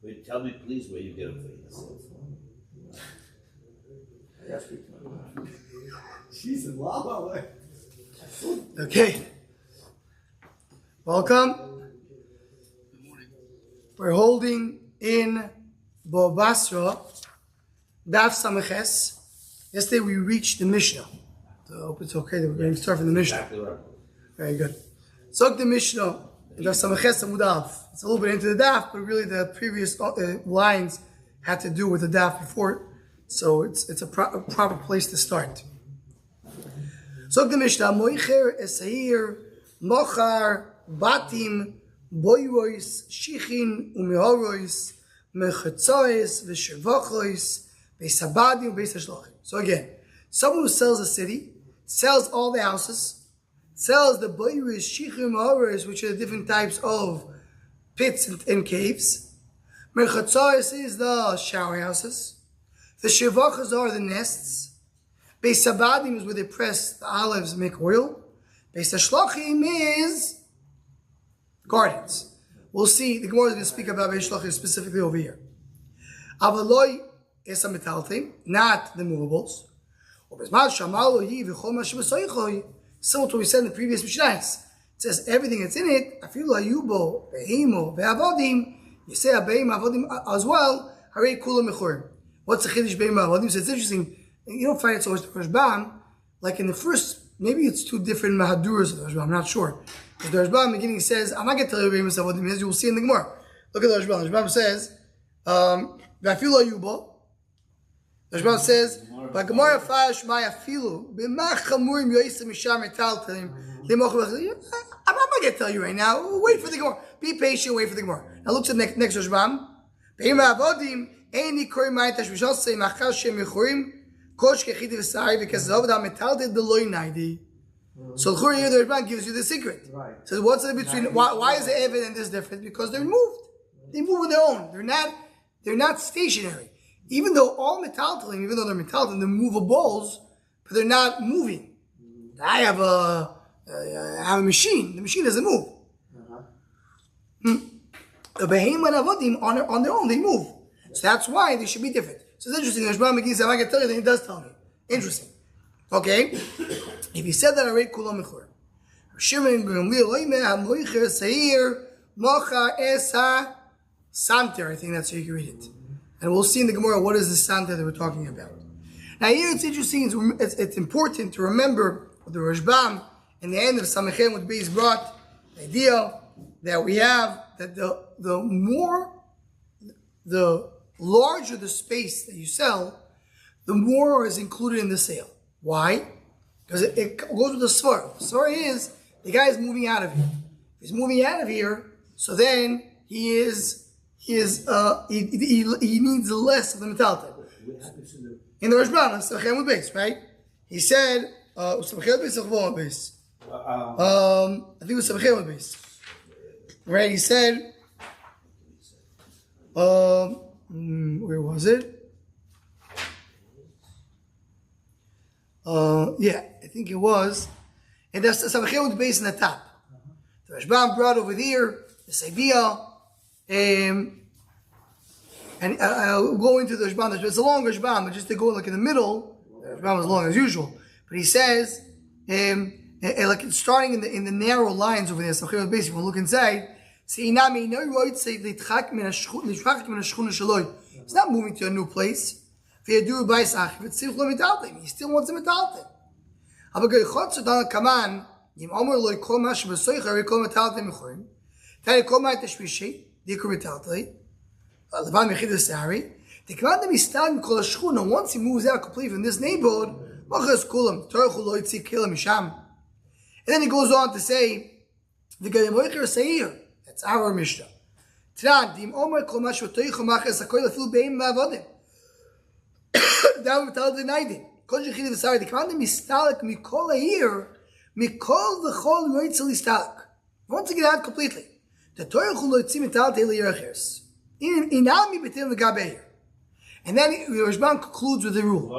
Wait, tell me, please, where you get them for She's in lava. Okay. Welcome. We're holding in Basra, Daf Samaches. Yesterday we reached the Mishnah. I hope it's okay that we're going to start from the Mishnah. Exactly right. Very good. So the Mishnah, Daf Samaches Amud Av. It's a little bit into the Daf, but really the previous lines had to do with the Daf before, so it's a proper place to start. So the Mishnah, Moicher Esair Mochar Batim Boyrois Shichin Umehorois Mechatzois V'Shevachois Beisabadim Beisashlochim. So again, someone who sells a city, sells all the houses, sells the Boyrois Shichin Umehorois, which are the different types of pits and caves. Mechatzois is the shower houses. The Shevachos are the nests. Beis Sabadim is where they press the olives and make oil. Beis Hashlachim is gardens. We'll see, the Gemara is going to speak about Beis Hashlachim specifically over here. Avaloi is a metal thing, not the movables. Similar to what we said in the previous Mishnahs. It says everything that's in it, afilu hayubo, behemo, ve'avodim, you say abeim, avodim as well, harei kula mechurim. What's the chiddush beim avodim? So it's interesting. You don't find it so much in the Rashbam, like in the first, maybe it's two different Mahaduras of the Rashbam, I'm not sure. Because the Rashbam in the beginning says, I'm not going to tell you what Avodim is, you will see in the Gemara. Look at the Rashbam. The Rashbam says, V'afilu ayubo. The Rashbam says, V'gemara fash ma'afilu, b'mach chamurim yoyisem misham etaltelim, I'm not going to tell you right now. Wait for the Gemara. Be patient, wait for the Gemara. Now look to the next Rashbam. Be'im avodim, eini kori ma'itash v'shal say machal shem yechurim, so the Churi here, the Rebbe gives you the secret. Right. So what's the between? Why is the Evid and this different? Because they're moved. They move on their own. They're not stationary. Even though all metaltalim, even though they're metaltalim, they're movables, but they're not moving. I have a machine. The machine doesn't move. The Behema and Avodim on their own, they move. So that's why they should be different. So it's interesting. Rashbam McGee said, I can tell you, then he does tell me. Interesting. Okay? If he said that, I read Kulam Mechur. Shimon Gamliel Oime HaMoicher Seir Mocha Esa Santer. I think that's how you can read it. And we'll see in the Gemara what is the Santer that we're talking about. Now here it's interesting, it's important to remember the Rashbam in the end of Samechem with Beis brought the idea that we have that the larger the space that you sell, the more is included in the sale. Why? Because it goes with the svar. The svar is the guy is moving out of here. He's moving out of here, so then he needs less of the metalta. In the Rashbam, Samechem with base, right? He said, Samechem with base, I think it was Samechem with base. Right? He said, where was it? Yeah, I think it was. And that's the Samechem with base in the top. The Rashbam brought over here this idea, and I'll go into the Rashbam. It's a long Rashbam, but just to go like in the middle, the Rashbam is long as usual. But he says, like it's starting in the narrow lines over there. Samechem with base. When we look inside. He's not moving to a new place. He still wants a metaltem. Once he moves out completely from this neighborhood, and then he goes on to say, that's our Mishnah. Once you get out completely, and then Rashbam concludes with the rule.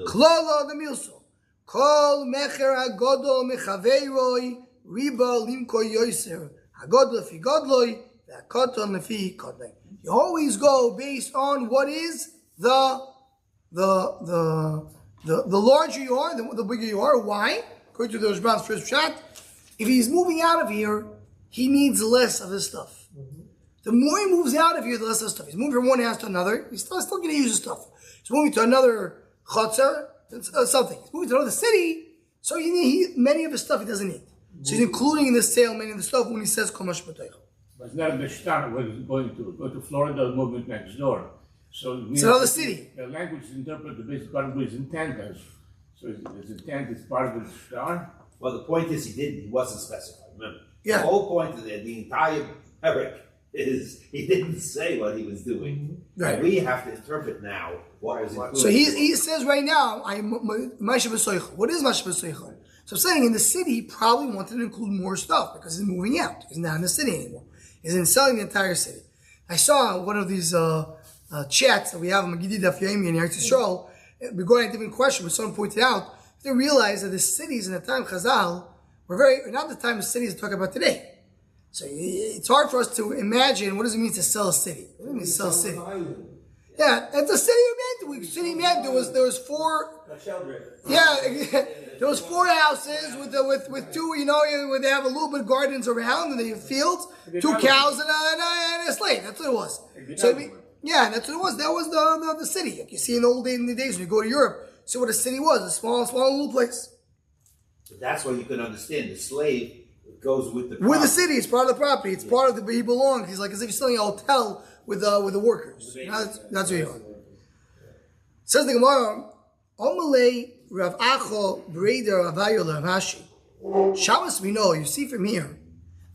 Klala the milso. Kol mecher hagodol mechaveiroi riba limko yoiser. Hagodol lefi godloi, ve'akoton lefi kodloi. You always go based on what is the larger you are, the bigger you are. Why? According to the Rashban's first shot, if he's moving out of here, he needs less of his stuff. The more he moves out of here, the less of his stuff. He's moving from one house to another. He's still going to use his stuff. He's moving to another chotzer, something. He's moving to another city, so many of his stuff he doesn't need. So he's including in the sale many of the stuff when he says Kol Mash B'Toicha. But it's not a Mishtar where he's going to go to Florida or moving next door. So it's another city. The language is interpreted the basic part of his intent as. So his intent is part of the Mishtar. Well, the point is he wasn't specified. Remember, Yeah. the whole point of the entire Eric is he didn't say what he was doing. Right. And we have to interpret now what was included. So he says right now, Masha B'Soicha. What is Masha B'Soicha? So I'm saying in the city, he probably wanted to include more stuff because he's moving out. He's not in the city anymore. He's in selling the entire city. I saw one of these chats that we have in Magidi Daf Yomi in Eretz Yisrael. We're going a different question, but someone pointed out they realized that the cities in the time of Chazal were not the time of cities to talk about today. So it's hard for us to imagine what does it mean to sell a city. What do you mean to sell a city? Yeah, it's a city meant. There was four. Yeah, there was four houses with two. Where they have a little bit of gardens around and they have fields, 2 cows and a slave. That's what it was. So that's what it was. That was the city. Like you see in the days when you go to Europe, see what a city was—a small little place. But that's why you can understand the slave goes with the property. With the city. It's part of the property. It's part of the where he belongs. He's like as if you're selling a hotel with the workers. That's what you are. Says the Gemara, Omalei Rav Acho Breder Avayo Rav Hashi. Shabbos we know. You see from here,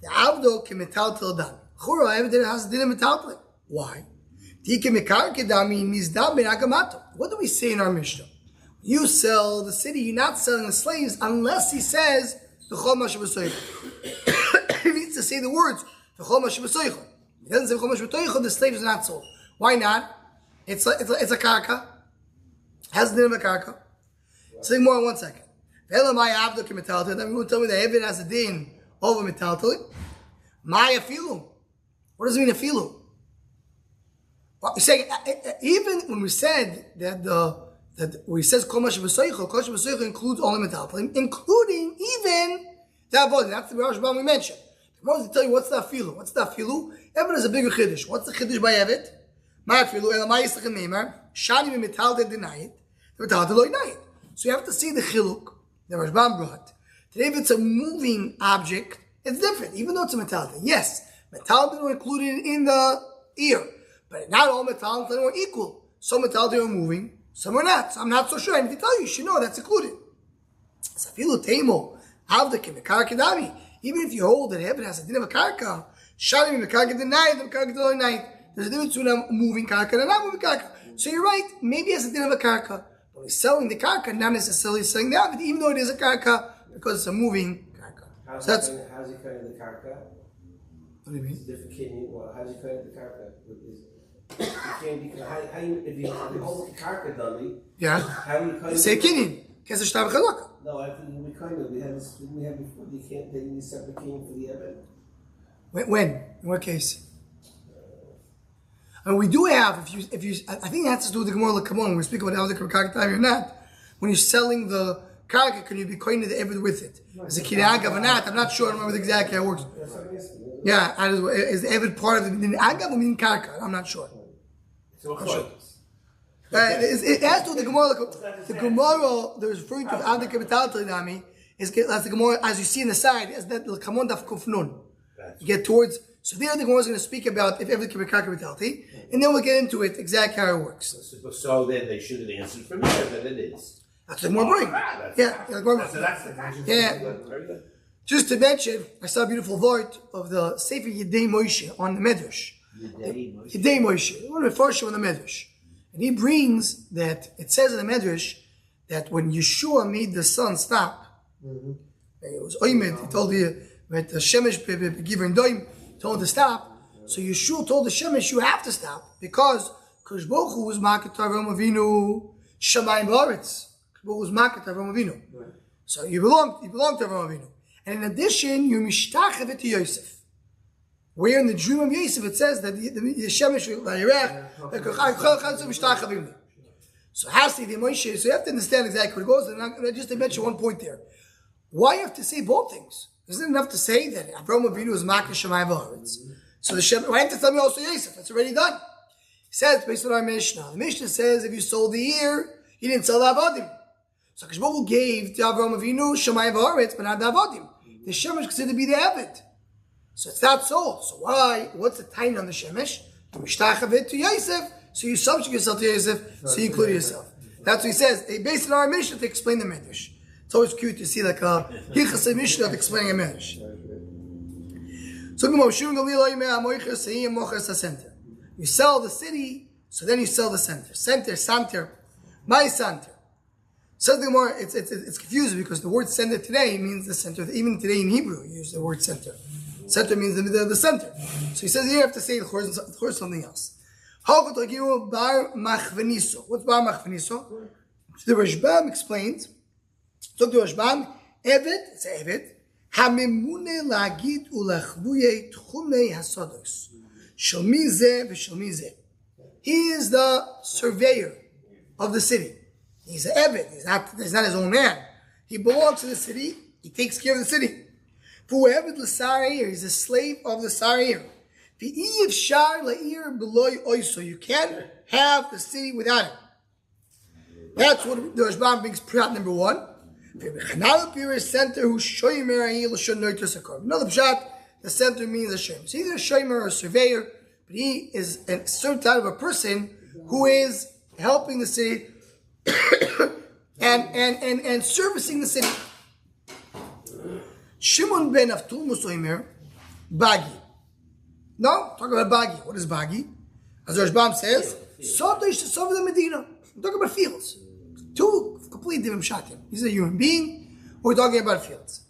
the Avdo can metal dan. Chura evident has didn't metal. Why? What do we say in our Mishnah? You sell the city. You're not selling the slaves unless he says the Chol Masha B'Soicha. He needs to say the words the Chol Masha B'Soicha. He doesn't say Chol Masha B'Soicha. The slave is not sold. Why not? It's a karka. Has the name of a karka. Say more in 1 second. Then you will tell me that Evid has a din over metaltali. Maya filu. What does it mean a filu? Well, you're saying even when we said that we says Kol Masha B'Soicha includes all the metaltali, including even the avodah. That's the Rashban we mentioned. The Gemara will tell you what's the filu. What's the filu? Evid is a bigger chiddush. What's the chiddush by Evid? Maya filu. Elamai yisachem neimer. Shani b'metaltali deny it. So you have to see the chiluk that Rashban brought. Today, if it's a moving object, it's different, even though it's a metallic. Yes, metallic are included in the ear, but not all metallic are equal. Some metallic are moving, some are not. So I'm not so sure. I need to tell you, you should know that's included. Even if you hold that heaven has a din of a karka, there's a difference between a moving karka and a not moving karka. So you're right, maybe it's a din of a karka. But he's selling the karka, not necessarily selling the avid, even though it is a karka, because it's a moving karka. How's he kind of the karka? What do you mean? It's different king. Well, how's he kind of the karka? If you hold the karka dummy, yeah. How do you kind of say kinyan? Because it's shtav chalaka. No, I think we kind of we had before. You can't take any separate king for the evid. When? In what case? And we do have, if you, I think it has to do with the Gemara L'Kamon, when we speak about how the karka time or not. When you're selling the karka, can you be koine the evid with it? Is it kiragav or not? I'm not sure. I don't remember exactly how it works. Yeah, is the evid part of the agav or mean karka? I'm not sure. It has to do with the Gemara. The Gemara that is referring to Avdik Metal Trinami is that's the Gemara as you see in the side is that L'Kamon Daf Kufnun. You get towards. So there the Gemara is going to speak about if everything can be karka metalti, and then we'll get into it exactly how it works. So then they should have answered from there that it is. That's the more bring. Yeah, so that's the yeah. Very good. Just to mention, I saw a beautiful vort of the Sefer Yedei Moshe on the Medrash. Yedei Moshe, one of the first on the Medrash, and he brings that it says in the Medrash that when Yeshua made the sun stop, it was Oymed. He told the Shemesh Givern Doim. Told to stop, so Yeshua told the Shemesh you have to stop because Kosh Baruch Hu was maket Avram Avinu Shamayim Ba'aretz. Kosh Baruch Hu was maket Avram Avinu. So you belong to Avram Avinu, and in addition you mishtachet to Yosef. Where in the dream of Yosef it says that the Shemesh so Hasi the Moshe. So you have to understand exactly what it goes. And I'm going to just mention one point there. Why you have to say both things? Isn't it enough to say that Avraham Avinu is Makar Shemayim V'Haaretz? So the Shem, why have to tell me also Yosef? That's already done. He says based on our Mishnah. The Mishnah says if you sold the ear, you didn't sell the Avadim. So Kishbogel gave to Avraham Avinu Shemayim V'Haaretz, but not the Avadim. The Shemesh is considered to be the Eved. So it's not sold. So why? What's the time on the Shemesh? To Mishtachavit to Yosef. So you subject yourself to Yosef, so you include yourself. That's what he says. They based on our Mishnah to explain the Medrash. It's always cute to see like a Hilchas Mishnah explaining a Medrash. So you sell the city, so then you sell the center. Center, my center. Something more, it's confusing because the word center today means the center. Even today in Hebrew, you use the word center. Center means the center. So he says here you have to say of course something else. What's bar machveniso? The Rashbam explains. So the Rashbam, Evet, it's Evet. Hamemune lagid ulachvuye tchumei hasodos. Shalmi ze v'shalmi ze. He is the surveyor of the city. He's an Evet. He's not his own man. He belongs to the city. He takes care of the city. He's a slave of the Sarir. You can't have the city without him. That's what the Rashbam brings prat number one. Another center who another pshat, the center means a shem. So either a shomer or a surveyor, but he is a certain type of a person who is helping the city and servicing the city. Shimon ben Avtul Musoimer, Bagi. No, talk about Bagi. What is Bagi? As the Rashbam says, Sotish to Sov the Medina. We're talking about fields. Two completely different shatim. He's a human being. We're talking about fields.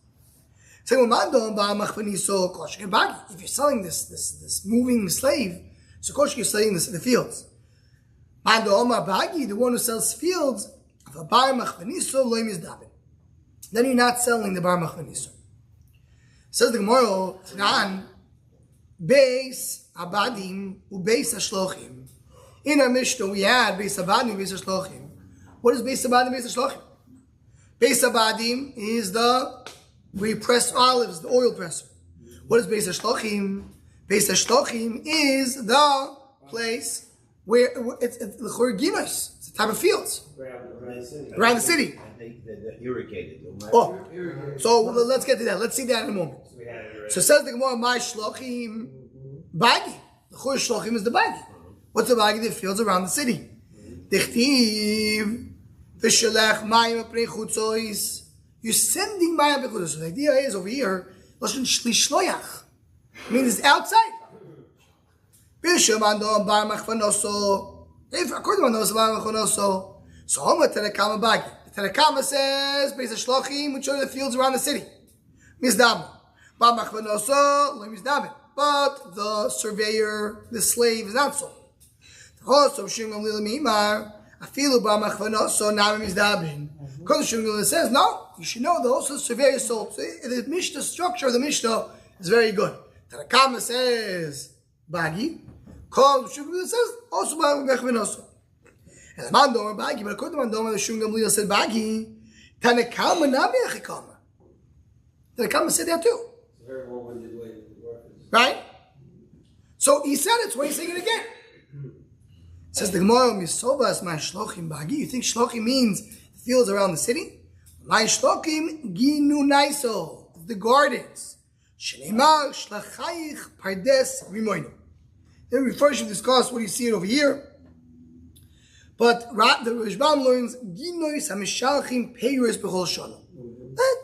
If you're selling this moving slave, so of course you're selling this in the fields. The one who sells fields, then you're not selling the bar machveniso. Says the Gemara, Tanan, Beis Abadim uBeis Hashlochim. In our Mishnah we had Beis Abadim Beis Hashlochim. What is Beis Abadim Beis Hashlochim? Beis Abadim is where you press olives, the oil presser. What is Beis Hashlochim? Beis Hashlochim is the place where it's the Choriginos. It's a type of fields around the city. They're irrigated. Oh, so let's get to that. Let's see that in a moment. So says the Gemara, my shlochim bagi. The chur shlochim is the bagi. What's the bagi? The fields around the city. Dichtiv v'shelech mayim apnei chutzois. You're sending mayim apnei chutzois. So the idea is over here, lashon shloyach. It means it's outside. B'shem bar machvanoso. If according to Mandos bar machvanoso, so Homa Terekama bagi. The Terekama says, Beis Hashlochim, which are the fields around the city. Mizdam. But the surveyor, the slave, is not so. Also, because the says, no, you should know that also the surveyor is sold. So the Mishnah structure of the Mishnah is very good. Tanakama says, Bagi. Because the says, also Bagi. And the Mandoma Bagi, but according to Mandoma, the Shum Gamliel said Bagi. Tanakama Nami Achikama. Tanakama said that too. Right? So he said it, so why are you saying it again? Says the Gemara, Misovas my shlochim bagi. You think shlochim means the fields around the city? My shlochim ginu naiso, the gardens. Shneimar shlachayich pardes rimoinu. Then we first should discuss what you see it over here. But the Rashbam learns ginois hamishalchim peiros b'chol shana.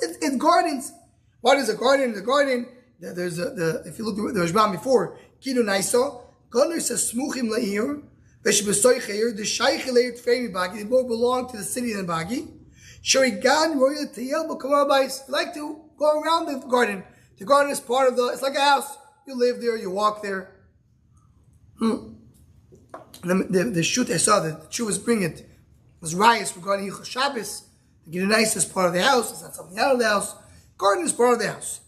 It's gardens. What is a garden? The garden, there's if you look at the Rashbam before, Kidu Naiso, Gunner says Smuchim Leir, Veshibasoicher, the Shaykh Leir Tfemi Bagi, they both belong to the city of Bagi. Sharigan Royal Tayel Bakamabais, like to go around the garden. The garden is part of it's like a house. You live there, you walk there. The shoot I saw that the Jew was bringing it was riots regarding Yichus Shabbos. The Kidu Naiso is part of the house, it's not something out of the house. Garden is part of the house.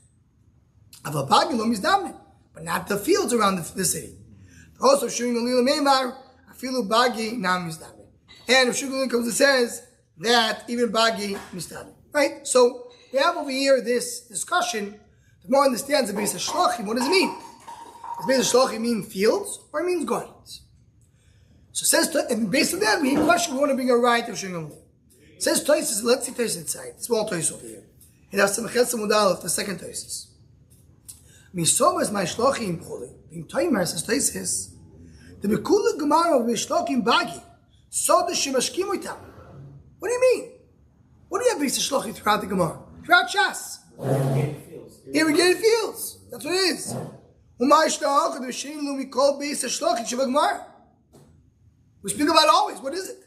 but not the fields around the city. Also, showing the Lila Meimar, Afilu Bagi Nam Misdabe. And if Shugulin comes and says that even Bagi Misdabe. Right? So we have over here this discussion. The more understands the base of Shlachim, what does it mean? Does base of Shlachim mean fields or it means gardens? So it says, and based on that, we question we want to bring a right of Shugulin. It says Toises, let's see Toises inside. Small Toises over here. And that's some Chetz Mudalef, the second Toises. Misomas my Shlachim Choli. In Toimer says Toises, the Bekula Gemara of Shlachim Bagi. So the Shemashkim Utam. What do you mean? What do you have base of Shlachim throughout the Gemara? Throughout Shas? Irrigated fields. That's what it is. We speak about it always. What is it?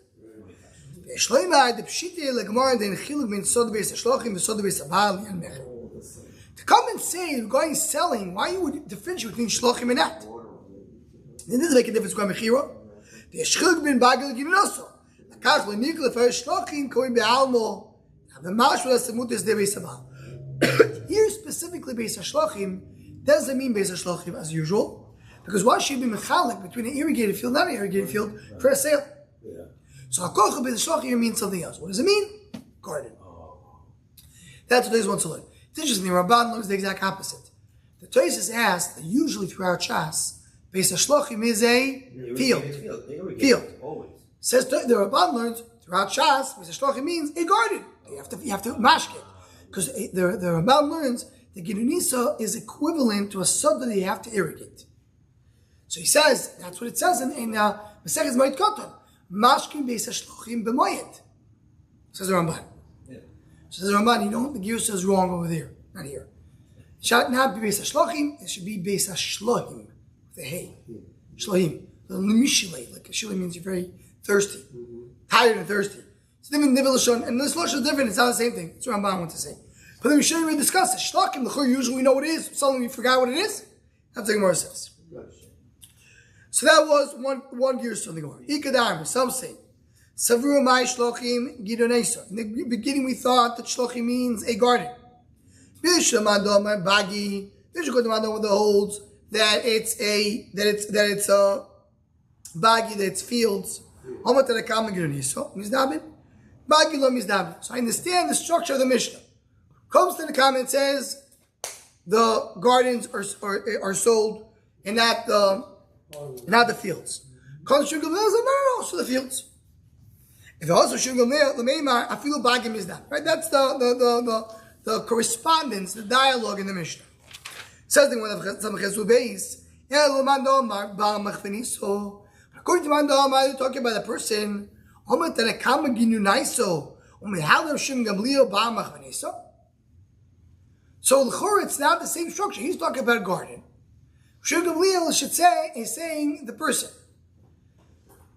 To come and say regarding selling, why you would differentiate between shlochim and that? It doesn't make a difference going mechira. The shchiluk bin bagel giving also. Lakach lenikol for shlochim going be'almo. The mashul asemut is the beis abal. Here specifically beis shlochim doesn't mean beis shlochim as usual, because why should be mechalik between an irrigated field and not an irrigated field for a sale? Yeah. So hakocha beis shlochim means something else. What does it mean? Garden. That's what they want to learn. It's interesting. The Ramban learns the exact opposite. The Tosis asked that usually throughout Shas, beis shlochim is a field. Field. Always. Says the Ramban learns throughout Shas, beis shlochim means a garden. You have to mashke. Because the Ramban learns that Gidunisa is equivalent to a sod that you have to irrigate. So he says, that's what it says in Masechet Moed Katan. Mashkin beis shlochim b'moed. Says the Ramban. Yeah. So says the Ramban, you know, the gear says wrong over there, not here. It should not be beis shlochim, it should be beis shlohim. The hay. Shlohim. The limishile, like shile means you're very thirsty. Tired and thirsty. It's different Nivelashon, and this Lashon is different, it's not the same thing. That's what Ramban wants to say. But then we shouldn't even discuss it. Shlochim, the Chur, usually we know what it is. Suddenly we forgot what it is. That's what the Gemara says. So that was one gear on the Gemara. Ikadar, some say, Savru mai shlochim gidonesa. In the beginning we thought that shlochim means a garden. Bishamandom bagi. Bishamandom that holds that it's a bagi, that it's fields. Hamatanakam gidonesa. Mizdabin. Bagi lo mizdabin. So I understand the structure of the Mishnah. Comes to the comment and says the gardens are sold and not the fields. Comes to Shulchan no, so the fields. If also Shulchan Lemeimar, Afilu Bagim is that. Right? That's the correspondence, the dialogue in the Mishnah. Says the one of Samachas Ubeis, according to Mando Amar, they're talking about a person. So l'chor, it's not the same structure. He's talking about a garden. Shur Gamliel should say is saying the person.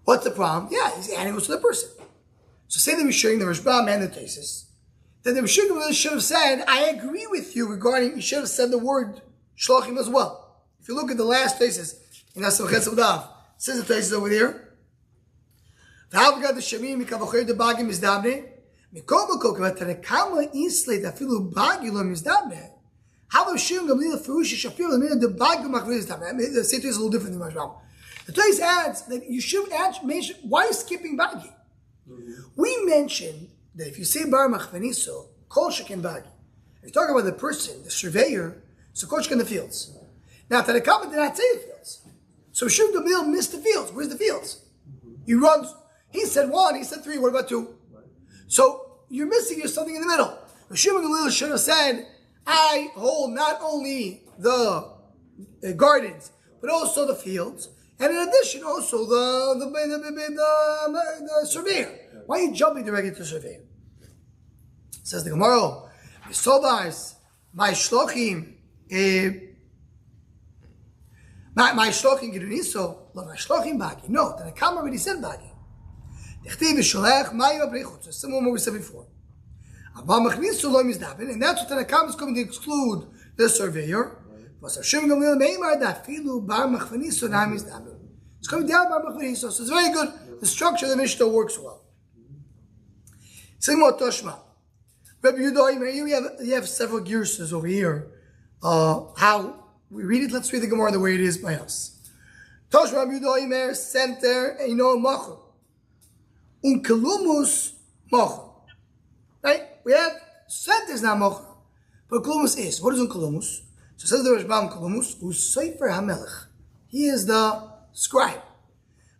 What's the problem? Yeah, he's adding to the person. So say that we're sharing the Rishbam and the Tesis. Then the Shur Gamliel should have said, I agree with you regarding, you should have said the word Shlochim as well. If you look at the last Tesis, in Asam Chesav, says the Tesis over there. V'havgad the Shemim mikavacher de bagim mizdabne. Mikol but Tanakama Islay Afilu Bagilo Mizdabne. How about Shim Gamliel Furush Shafir the Bagil Mizdabne? The situation is a little different than Rashbam. The Toys adds that you should mention why are you skipping Bagi? We mentioned that if you say Bar Machveniso, Kol Shekin Bagi. If you talk about the person, the surveyor, so Kol Shekin the fields. Now Tanakama did not say the fields. So Shim Gamliel missed the fields. Where's the fields? He runs. He said 1, he said 3, what about 2? So you're missing something in the middle. Shimon Gamliel should have said, I hold not only the gardens, but also the fields, and in addition also the surveyor. Why are you jumping directly to the surveyor? Says the Gemara, my shlochim giduniso, my shlochim bagi. No, the Nakam already said bagi. So similar to what we said before. And that's what the Nakam is going to exclude the surveyor. It's coming down Bar Machveniso, so it's very good. The structure of the Mishnah works well. Similar Toshma. Rabbi Yudah, you have several gears over here. How we read it. Let's read the Gemara the way it is by us. Tosh Rabbi Yehuda center eino mocher. Unkelumus mocher. Right? We have center is not mocher, but kelumus is. What is unkelumus? So says the Rashbam kelumus who's Sefer HaMelech. He is the scribe.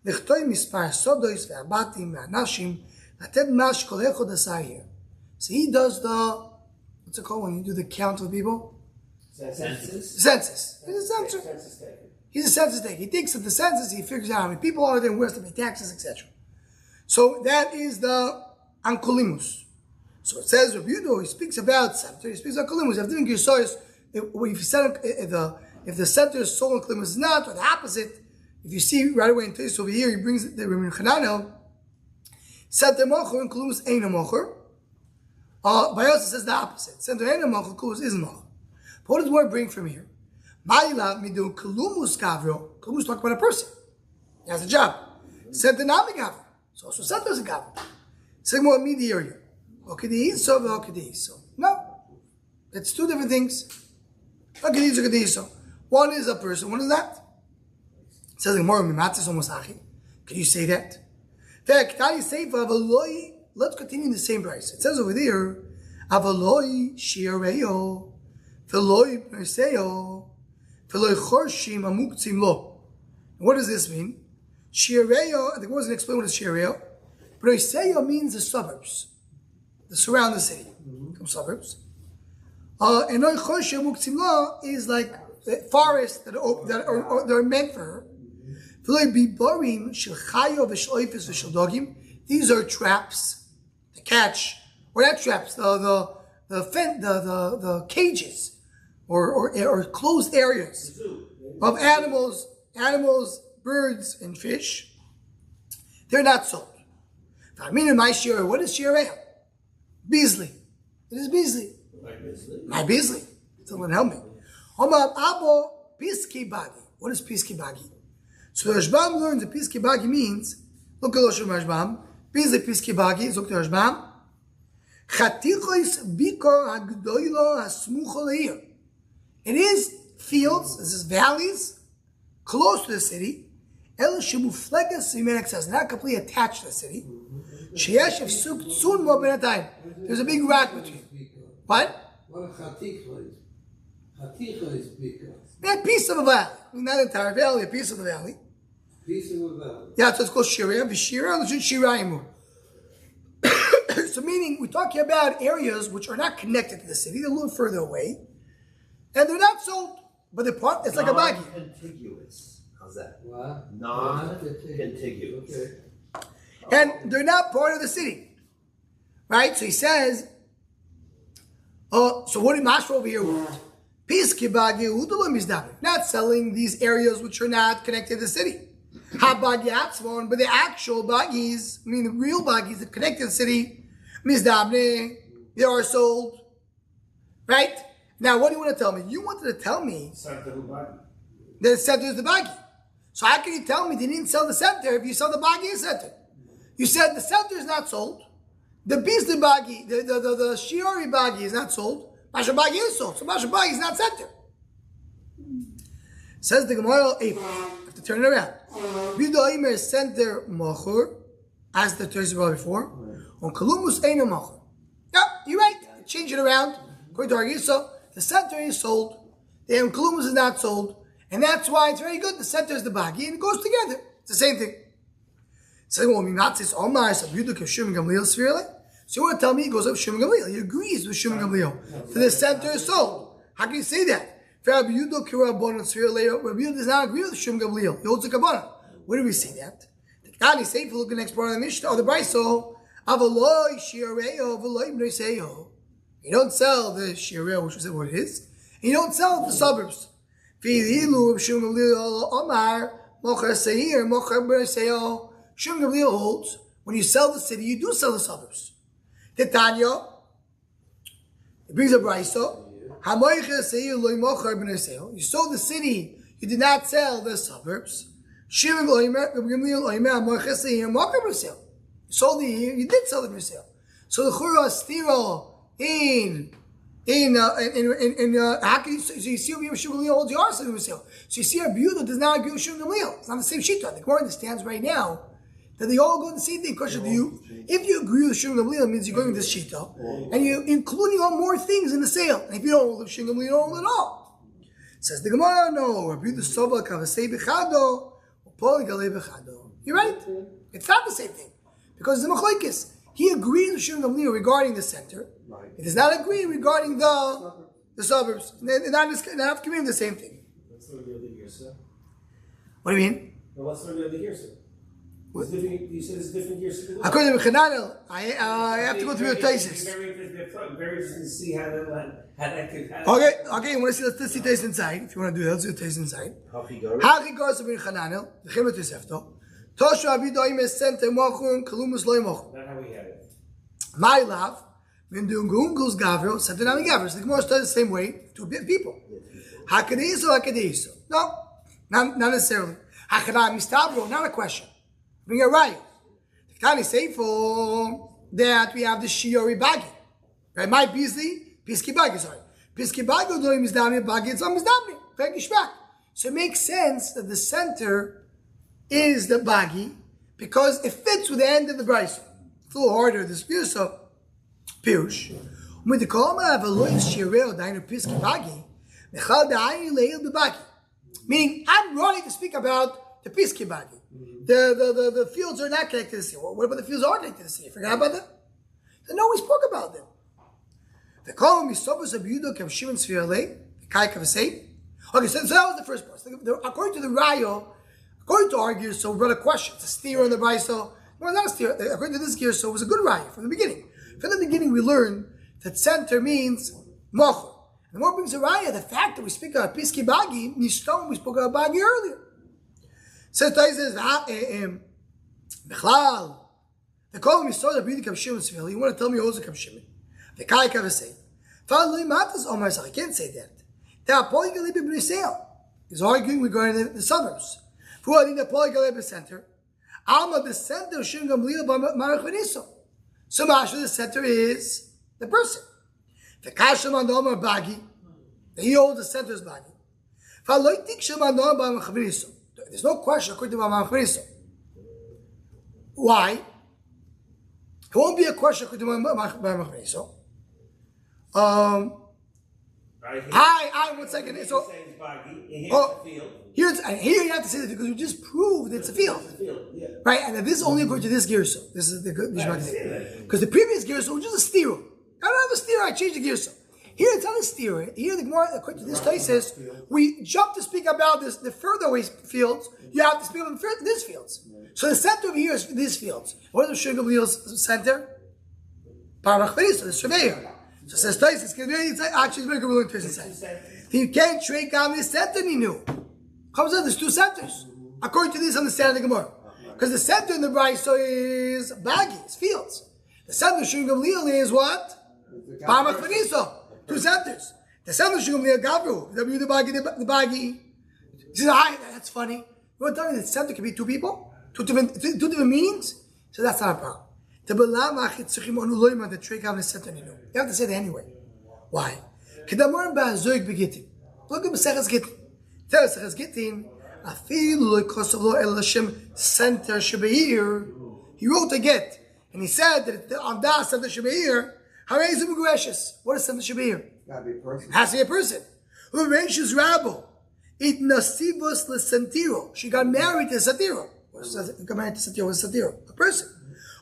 L'chtoi mispar sodois ve'abatim ve'anashim lated mash kol echad asar here. So he does the, what's it called when you do the count of people? Census. Census. He's a census. Census taker. He's a census taker. He thinks of the census, he figures out how many people are there, where to pay taxes, etc. So that is the Ankulimus. So it says, Rabbi Yehuda, he speaks about center, he speaks about Ankulimus. If you saw if the center is sold and Ankulimus is not, or the opposite, if you see right away in Tais over here, he brings the Rabbi Chananel, center mocher and Ankulimus ain't a mocher. By us it says the opposite. Center ain't a mocher, Ankulimus is a mocher. But what does the word bring from here? Ma'ila midu kelumus kavro. Kelumus talk about a person. He has a job. Center not a gavro. So also center is a gavro. Say more mediator. Okediso v'okediso. No. It's two different things. Okediso, okediso. One is a person, one is not. It says in more mimatzis omosachi. Can you say that? Let's continue in the same price. It says over there, avaloi shiareo. What does this mean? Shiareo, I think it wasn't explained what is Shiareo. But Iseo means the suburbs, the surrounding city, some suburbs. And Choshim is like the forests that are meant for her. These are traps to catch, or not traps, the cages. Or closed areas of animals, birds, and fish. They're not sold. What is Shirah? Beasley. It is Beasley. My Beasley. Someone help me. Piski Bagi. What is Piski Bagi? So the Rashbam learns that Piski Bagi means, look at the Rashbam, Beasley Piski Bagi, look at the Rashbam. Chatichois Bikor Hagdoilo Hasmucho Leir. It is fields, this is valleys, close to the city. Not completely attached to the city. There's a big rock between. What? What a chaticha is. Chaticha is bigger. A piece of a valley. Not an entire valley, a piece of the valley. Piece of a valley. Yeah, so it's called Shirah. V'shirah, Shiraimu. So meaning, we're talking about areas which are not connected to the city, they're a little further away. And they're not sold, but they're part, it's like a baggy. Non-contiguous. How's that? What? Non-contiguous. Okay. And they're not part of the city. Right? So he says, so what did Mashra over here want? Not selling these areas which are not connected to the city. But the actual baggies, I mean the real baggies that connect to the city, they are sold. Right? Now, what do you want to tell me? You wanted to tell me that the center is the baggy. So how can you tell me they didn't sell the center if you sell the baggy in center? You said the center is not sold. The Beasley baggy, the Shiori baggy is not sold. Masha baggy is sold. So Masha baggy is not center. Says the Gemara, you have to turn it around. Vidoimer center mochur, as the Thursday brought before. On Kalumus Eino mochur. Yeah, you're right. Change it around. According to our Yisrael, the center is sold. The Kalumus is not sold. And that's why it's very good. The center is the bagi, and it goes together. It's the same thing. So you want to tell me he goes up Shimon Gamliel? He agrees with Shimon Gamliel. So the center is sold. How can you say that? Rabbi Yehuda does not agree with Shimon Gamliel. He holds a kabbalah. Where do we see that? The Ketani say, if you look at the next part of the Mishnah, or the Braiso, Avaloi Shireo, Avaloi Bneiseo. You don't sell the Shireo, which is what it is. And you don't sell the suburbs. Shimon Gamliel holds, when you sell the city, you do sell the suburbs. Titania, it brings a braiso. You sold the city, you did not sell the suburbs. You sold the, you did sell them yourself. So the chura stiro in How can you? So you see over here, Shimon Gamliel holds your arsenal. So you see, our Yehuda does not agree with Shimon Gamliel. It's not the same shita. The Gemara understands right now that they all go the same thing. Question: if you agree with Shimon Gamliel, it means you're going with this shita, and you're including all more things in the sale. And if you don't hold Shimon Gamliel, you don't hold it all. Says the Gemara, no. Rabbi Yehuda Soba Kavasei Bechado, Poli Galei Bechado. You're right. It's not the same thing because the machlokes. He agrees with Shimon Gamliel regarding the center. Right. He does not agree regarding the suburbs. They're not committing the same thing. What's the real deal here, sir? What do you mean? Well, what's the real deal here, sir? You said it's different here, sir. According to Chananel, I have to go through the thesis. Very interesting to see how that could happen. Okay, you want to see, let's see the taste inside. If you want to do that, let's do the taste inside. Hachi goes to Chananel, the Chemet Yosefto. Toshu Abidoim is sent to Mochun, Kalumus Loy Mochun. Not how we had it. My love, when doing Gungul's Gavro, sent to Nami Gavro. So the Gemara starts the same way to people. Hakadeiso. No, not necessarily. Hakadam Mistabro, not a question. Bring a riot. The Tani say for that we have the Shiori Bagi. Right? My Beasley, Piski Bagi, sorry. Piski Bagi, doing Mizdami Bagi, it's on Mizdami. Very Gishmak. So it makes sense that the center is the bagi because it fits with the end of the brisa. It's a little harder this view, so pirush. With the kolma of a lois shireo dainu piski bagi, mechal da'ayin leil bagi. Meaning, I'm running to speak about the piski bagi. The fields are not connected to the sea. What about the fields are connected to the sea? Forgot about them? So no, we spoke about them. The kolma misobos of yudo kam shimon svirale, the kai kavasei. Okay, so that was the first part. According to the Rayo, according to our gear, so we brought a question. It's a steer on the Braiso. Well, not a steer. According to this gear, so it was a good raya from the beginning. From the beginning, we learned that center means mochel. And the more brings a raya, the fact that we speak about piski bagi, nishton, we spoke about bagi earlier. So Tai says, Bechlal, the call me saw the beauty of Shimon Svil. You want to tell me also come Shimon? The Kai Kava say, Finally, Matas Omar I can't say that. They are polygalib b'Nisrael. He's arguing regarding the suburbs. Who are in the polygalib center? Alma the center of Shimon Gamliel Marach Veniso. So Masha the center is the person. The Kasham and Omar Bagi. He holds the center is Bagi. There's no question according to Marach Veniso. Why? It won't be a question according to Marach Veniso. One second. So, here you have to say that because we just proved it's a field. Right? And this is only according to this Girso. This is the because the previous Girso was just a steer. I don't have a steer, I changed the Girso. Here it's not a steer. Here the Gemara, according to this place, says we jump to speak about this the further away fields, you have to speak about these fields. So the center over here is these fields. What is the Shimon Gamliel's center? Parach Beris, the surveyor. So says Tais, it's actually very good willing to say. You can't trade down this center, Ninu. Comes out, there's two centers. According to this understanding of the Gemara. Because the center in the Brisa is Bagi, it's fields. The center of Shimon Gamliel is what? Parach Beris. Two centers. The center of Shimon Gamliel Gavru. The Bagi. He says, that's funny. You want to tell me the center can be two people? Two different meanings? So that's not a problem. You have to say that anyway. Why? Look at Maseches Gittin. Tell Maseches Gittin, center Shebeir. He wrote a get, and he said that on that center Shebeir, what is center Shebeir? It has to be a person. She got married to Satiro. Got married to Satiro was Satiro, a person.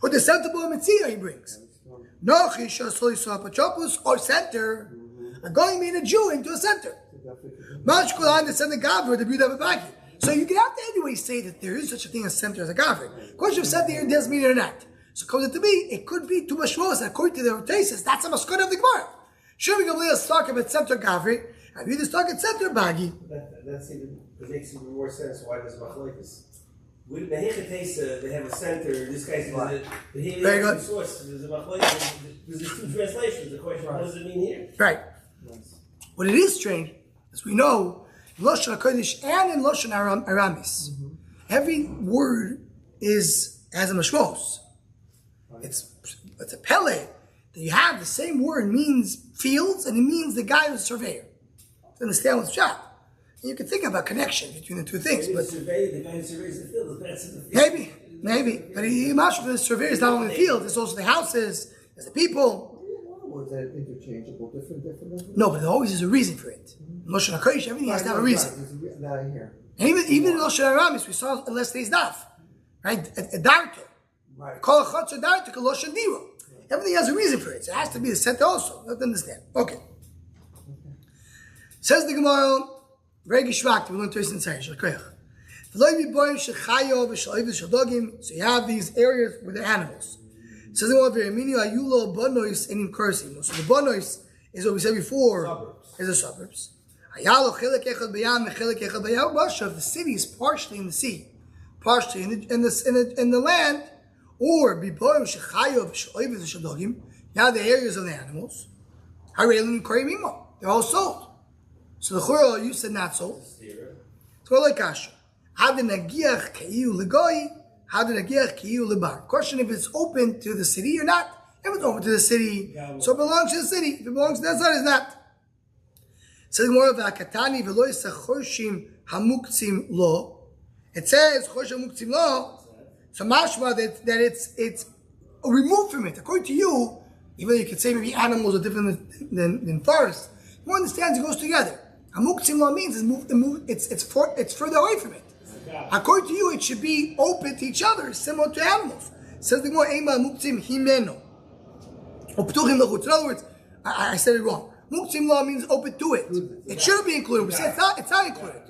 Or the center Mitzia he brings. Or center. A going mean a Jew into a center. The center Gavra, the beauty of a Bagi. So you can have to anyway say that there is such a thing as center as a Gavra. Question of center here does mean it or not. So according to me, it could be too much worse. According to the thesis, that's a maskot of the Gemara. Shimon Gamliel is talking about center Gavri, and we just talking center Bagi. That makes even more sense. Why does Machlokes? With the Hechatesa, they have a center. This guy's very good. Source. There's a Machlokes. There's two translations. The question: what does it mean here? Right. What it is strange, as we know, in Lashon HaKodesh and in Lashon Aramis, every word has a mashmos. It's a pele that you have the same word means fields and it means the guy who's a surveyor. To understand what's job. And you can think about connection between the two things. Maybe But the guy who surveys the field, that's in the field. maybe. But the surveyor is not only the field, it's also the houses, there's the people. Or is that interchangeable? Different? No, but there always is a reason for it. Moshe HaKodesh, everything has to have a reason. Not here. And even in Loshen Aramis, we saw in last day's daf, right? A darto. Right. Call a chotzer darto, call Loshen diro. Everything has a reason for it. So it has to be the center also. You have to understand. Okay. Says the Gemara, very geschmacked, we learned Toys inside. So you have these areas with the animals. Says the Gemara, ayulo bonois enim kursim. So the bonois is what we said before, is the suburbs. If the city is partially in the sea, partially in the land, or you have the areas of the animals, they're all sold. So the churah you said not sold. So like kasha. Question if it's open to the city or not. If it's open to the city, so it belongs to the city. If it belongs to that side, it's not. So the more of Akatani v'lo yisachorshim hamuktzim lo. It says chorshim hamuktzim lo. So mashma that it's removed from it. According to you, even though you could say maybe animals are different than forests, one understands it goes together. Hamuktzim lo means it's further away from it. According to you, it should be open to each other, similar to animals. Says the more ema hamuktzim himeno. In other words, I said it wrong. Muktzim law means open to it. It should be included. We said it's not included.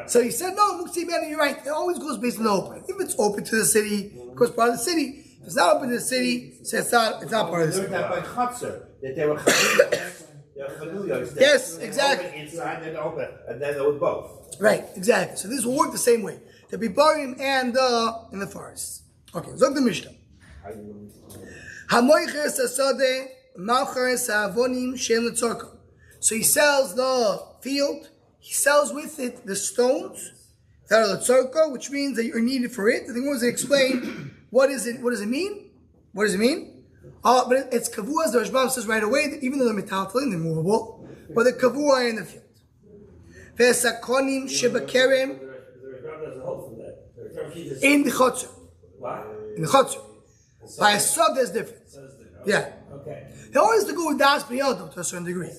So he said, no, muktzim law, you're right. It always goes based on the open. If it's open to the city, it goes part of the city. If it's not open to the city, so it's not part of the city. That by Chatzar, that they were chanulios. Yes, exactly. Open inside and open, and then they were both. Right, exactly. So this will work the same way. The bibarim and in the forest. Okay, look at the Mishnah. So he sells the field, he sells with it the stones that are letzorka, which means that you're needed for it. The thing was to explain what does it mean? What does it mean? But it's kavuas, the Rashbam says right away, that even though they're metaltalin, they're movable, but the kavua are in the field. Vesakonim shebakerem in the chotzer. In the chotzer. By a sod, there's difference. Yeah. Okay. They always to go with das b'yodom to a certain degree.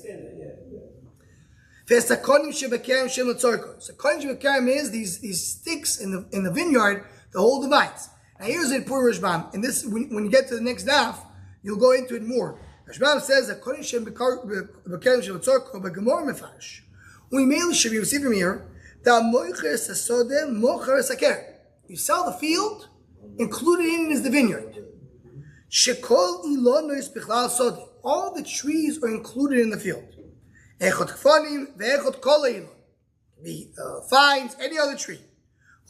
Vesakonim shebakerem shem letzorka. So konim shebakerem is these sticks in the vineyard that hold the vines. Now here's it poor Rashbam. And this, when you get to the next daf, you'll go into it more. Rashbam says that konim shebakerem shem letzorka b'gemor mefash. We mainly should be received from here that moiches asode mocher saker. You sell the field, included in it is the vineyard. Shekol ilonos bichlal sode. All the trees are included in the field. Echot kfanim ve'echot kol ilon. The vines, any other tree.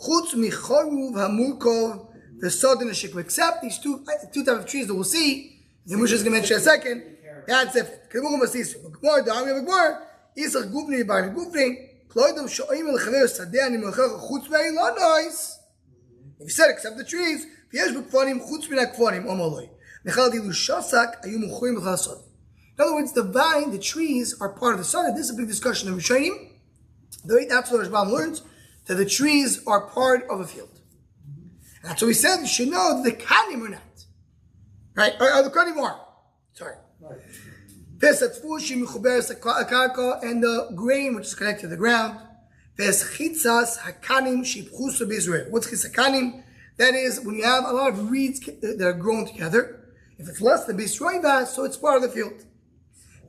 Chutz michoruv hamurkov v'sod in the shikl. Except these two types of trees that we'll see. The Moshe is going to mention in a second. That's it. Kemugum asisu. Gemara, the army of Gemara. Isach gufni b'ari gufni. Kloidom sho'im el chaver sadeh ani melchach chutz me'ilonos. If you said except the trees, in other words, the vine, the trees are part of the sun. This is a big discussion of Rishonim. That's what Rashbam learns, that the trees are part of a field. And that's what we said. You should know that the kanim are not. Right? Or the kanim are. Sorry. And the grain which is connected to the ground. What's chitzanim? That is when you have a lot of reeds that are grown together. If it's less than bisroiva, so it's part of the field.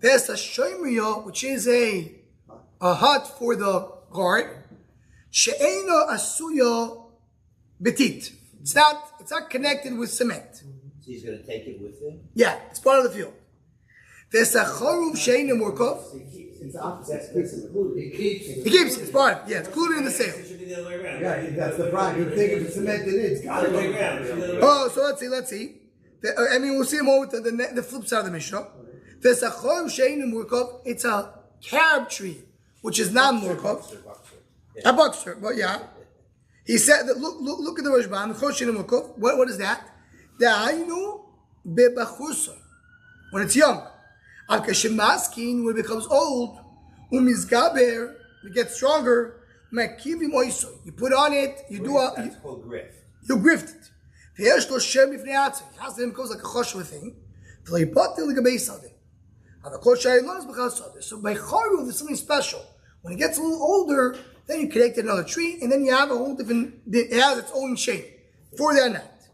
There's a shoymriyo, which is a hut for the guard. She'eno asuyo betit. It's not connected with cement. So he's going to take it with him? Yeah, it's part of the field. There's a charuv she'eno murkov. It's the opposite. He keeps it. He keeps it. It's part. Yeah, it's included in the sale. It should be the other way around. Yeah, that's the problem. You think if it's cemented in, it's got to go. Oh, so let's see. I mean, we'll see more with the flip side of the Mishnah. There's a chorv she'enu murkov. It's a carob tree, which is not murkov. A buxer, but yeah. He said that. Look at the Rashbam. Chorv she'enu murkov. What is that? The ainu bebachursa. when it's young. Al kashemaskin, when it becomes old, umizgaber, it gets stronger. Mekivim oiso, you put on it, you do a, That's called grift. you grift it. V'yesh lo shem b'fnei atzah. It has to becomes like a choshev thing. V'lo yipotel l'gabei sadeh. Avakol shari lo is b'chal sadeh. So by charu, there's something special. When it gets a little older, then you connect it to another tree, and then you have a whole different. It has its own shape for that night.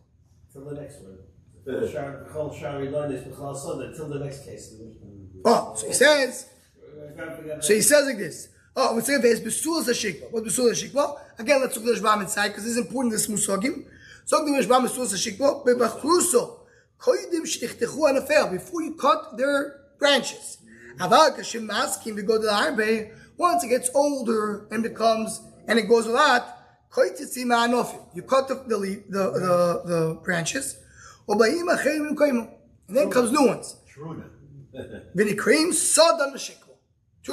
Till the next one. Until the next case. Oh, so he says like this. Oh, we're saying there's Besulas HaShikva. What's Besulas HaShikva? Again, let's look at the Rashbam inside, because this is important, this Musagim. So the Rashbam Besulas HaShikva, Bebachruso, Koidim Shtichtechu Anafel, before you cut their branches. Aval Kashim Maskim, we go to the Harbe, once it gets older and becomes, and it goes a lot, Koitzim Anofim. You cut the branches, Obayim Acherim Koimim. And then comes new ones. Truna. Vinikrim Sadan HaShikva. It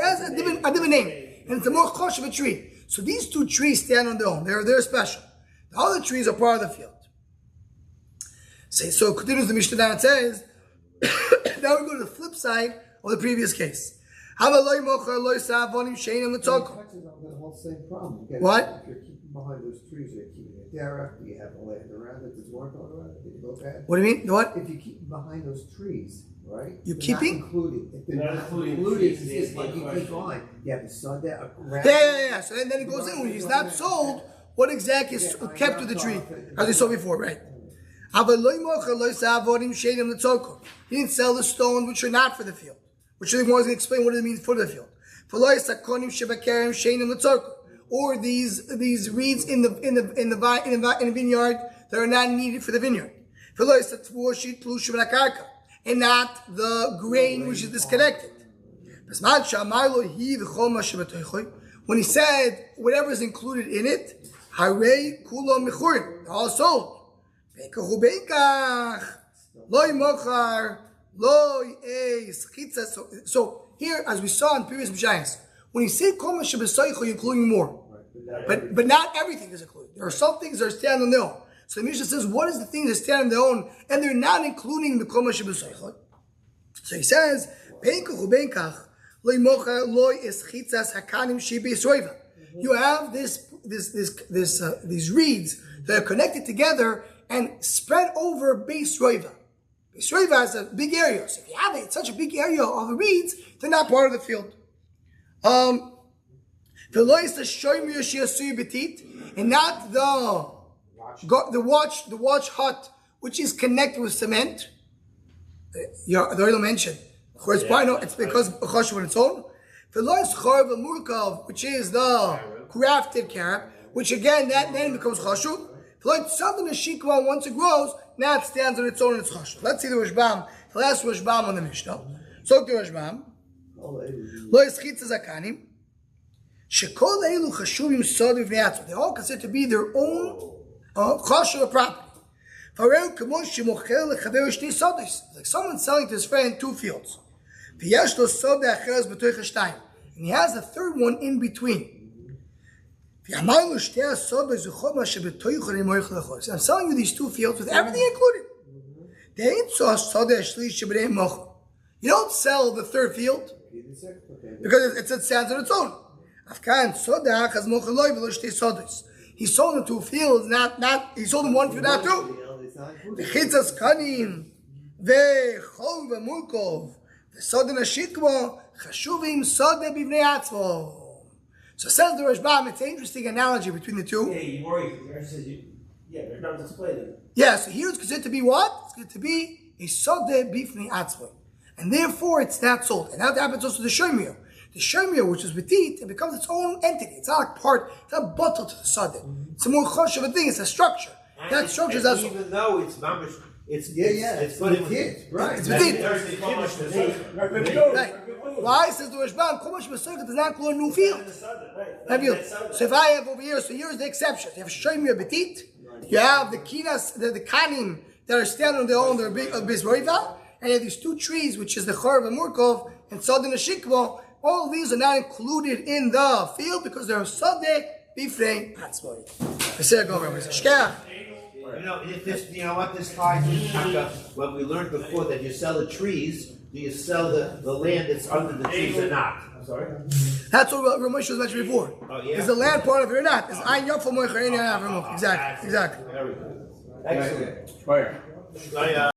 has a different name, and it's a more chosh of a tree. So these two trees stand on their own. They're special. The other trees are part of the field. So continues the Mishnah down and says, now we go to the flip side of the previous case. It touches on the whole same problem. What? If you're keeping behind those trees, you're keeping it derech, do you have the land around it, there's work all around it, did you look at it? What do you mean? What? If you keep behind those trees, right? You're they're keeping? Not including. If they're Not not including included, trees, it's like you there's keep no going. You have the sun there, around Yeah. So then it goes in. When he's not sold, what exactly is kept with the tree? As we saw before, right? He didn't sell the stones which are not for the field. Which I think was going to explain what it means for the field. Or these reeds in the vineyard that are not needed for the vineyard. And not the grain which is disconnected. When he said whatever is included in it, they're all sold. So here, as we saw in previous Mishnahs, when you say kol shebesoicho, you're including more, but not everything is included. There are some things that are stand on their own. So the Mishnah says, what is the thing that stand on their own, and they're not including the kol shebesoicho? So he says, you have these reeds that are connected together and spread over Beis Roiva. Beis Roiva has a big area. So if you have such a big area of the reeds, they're not part of the field. And not the watch hut, which is connected with cement. The oil mentioned. Of course, it's because Chosh on its own. Which is the crafted carrot, which again, that then becomes Choshu. Once it grows, now it stands on its own and it's Choshu. Let's see the Rashbam, the last Rashbam on the Mishnah. So the Rashbam. They're all considered to be their own Choshu property. Like someone selling to his friend 2 fields. And he has a third one in between. I'm selling you these 2 fields with everything included. You don't sell the 3rd field because it stands on its own. He sold the 2 fields, he sold them 1 field, not 2. So says the Rashbam, it's an interesting analogy between the 2. Yeah, you worry. They're not displaying. Yeah, so here it's considered to be what? It's considered to be a sodeh bifnei atzmo. And therefore it's not sold. And that happens also to the shomir. The shomir, which is betit, it becomes its own entity. It's not like part, it's not bottle to the sodeh. It's a more chosh of a thing, it's a structure. And that structure is also. Even though it's mamish, it's put in with right. It's betit. Right. Why says the Rashbam? Kol shebesoicho does not include a new field. So if I have over here, so here's the exception. You have shomir betit. You have the kinas, the kanim that are standing on their own, they're big of Beis Roiva, and you have these 2 trees, which is the Chorv and Murkov and Sadeh Shikva. All of these are not included in the field because they're Sadeh Bifnei Atzmo. You know, if this, you know what this ties in, what we learned before, that you sell the trees, do you sell the land that's under the trees or not? I'm sorry? That's what Ramesh was mentioned before. Oh, yeah? Is the land part of it or not? Is Ein Yafal Moicher Ein Yafal Moicher. Exactly. Very good. Excellent. Fire.